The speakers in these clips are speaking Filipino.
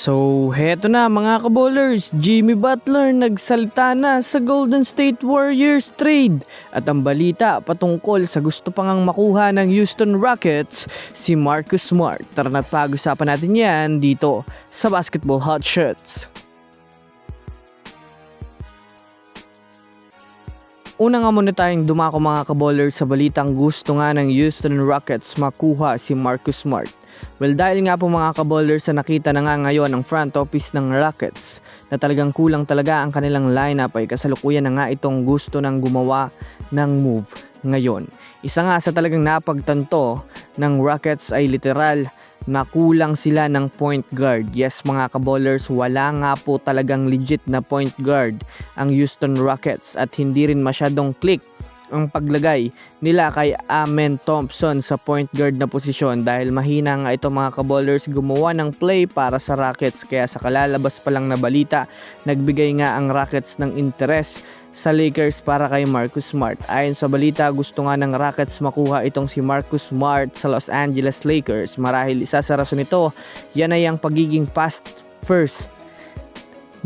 So, heto na mga kabowlers, Jimmy Butler nagsalita na sa Golden State Warriors trade. At ang balita patungkol sa gusto pang makuha ng Houston Rockets, si Marcus Smart. Tara na pag-usapan natin yan dito sa Basketball Hot Shots. Una nga muna tayong dumako mga kabowlers sa balitang gusto nga ng Houston Rockets makuha si Marcus Smart. Well, dahil nga po mga kabowlers sa nakita na nga ngayon ng front office ng Rockets na talagang kulang talaga ang kanilang lineup ay kasalukuyan na nga itong gusto ng gumawa ng move ngayon. Isa nga sa talagang napagtanto ng Rockets ay literal na kulang sila ng point guard. Yes mga kabowlers, wala nga po talagang legit na point guard ang Houston Rockets at hindi rin masyadong click ang paglagay nila kay Amen Thompson sa point guard na posisyon dahil mahina nga ito mga kabowlers gumawa ng play para sa Rockets. Kaya sa kalalabas pa lang na balita, nagbigay nga ang Rockets ng interes sa Lakers para kay Marcus Smart. Ayon sa balita, gusto nga ng Rockets makuha itong si Marcus Smart sa Los Angeles Lakers. Marahil isa sa rason nito, yan ay ang pagiging fast first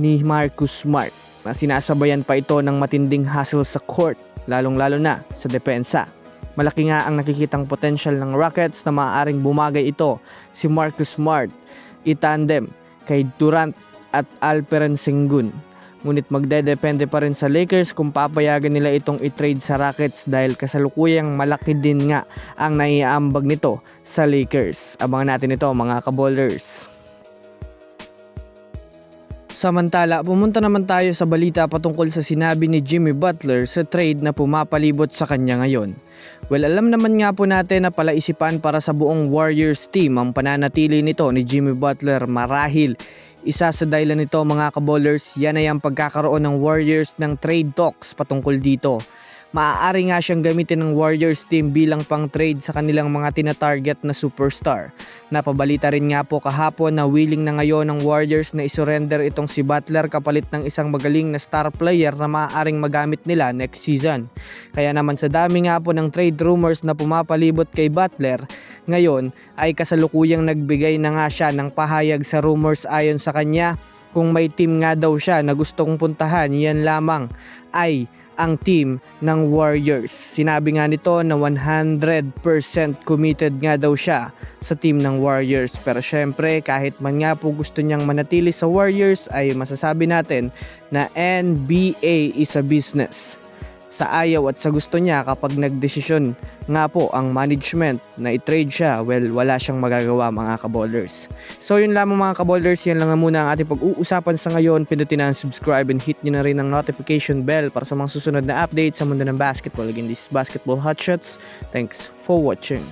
ni Marcus Smart na sinasabayan pa ito ng matinding hustle sa court, lalong-lalo na sa depensa. Malaki nga ang nakikitang potential ng Rockets na maaaring bumagay ito si Marcus Smart itandem kay Durant at Alperen Sengun. Ngunit magdedepende pa rin sa Lakers kung papayagan nila itong i-trade sa Rockets dahil kasalukuyang malaki din nga ang naiaambag nito sa Lakers. Abangan natin ito mga kabowlers. Samantala, pumunta naman tayo sa balita patungkol sa sinabi ni Jimmy Butler sa trade na pumapalibot sa kanya ngayon. Well, alam naman nga po natin na palaisipan para sa buong Warriors team ang pananatili nito ni Jimmy Butler. Marahil isa sa dahilan nito mga kabowlers, yan ay ang pagkakaroon ng Warriors ng trade talks patungkol dito. Maaari nga siyang gamitin ng Warriors team bilang pang trade sa kanilang mga tina-target na superstar. Napabalita rin nga po kahapon na willing na ngayon ng Warriors na isurrender itong si Butler kapalit ng isang magaling na star player na maaaring magamit nila next season. Kaya naman sa dami nga po ng trade rumors na pumapalibot kay Butler, ngayon ay kasalukuyang nagbigay na nga siya ng pahayag sa rumors. Ayon sa kanya, kung may team nga daw siya na gustong puntahan, yan lamang ay ang team ng Warriors. Sinabi nga nito na 100% committed nga daw siya sa team ng Warriors. Pero syempre kahit man nga po gusto niyang manatili sa Warriors ay masasabi natin na NBA is a business. Sa ayaw at sa gusto niya kapag nagdesisyon nga po ang management na i-trade siya, well, wala siyang magagawa mga kabowlers. So yun lamang mga kabowlers, yan lang muna ang ating pag-uusapan sa ngayon. Pindutin na ang subscribe and hit nyo na rin ang notification bell para sa mga susunod na updates sa mundo ng basketball. Again, this is Basketball Hot Shots. Thanks for watching.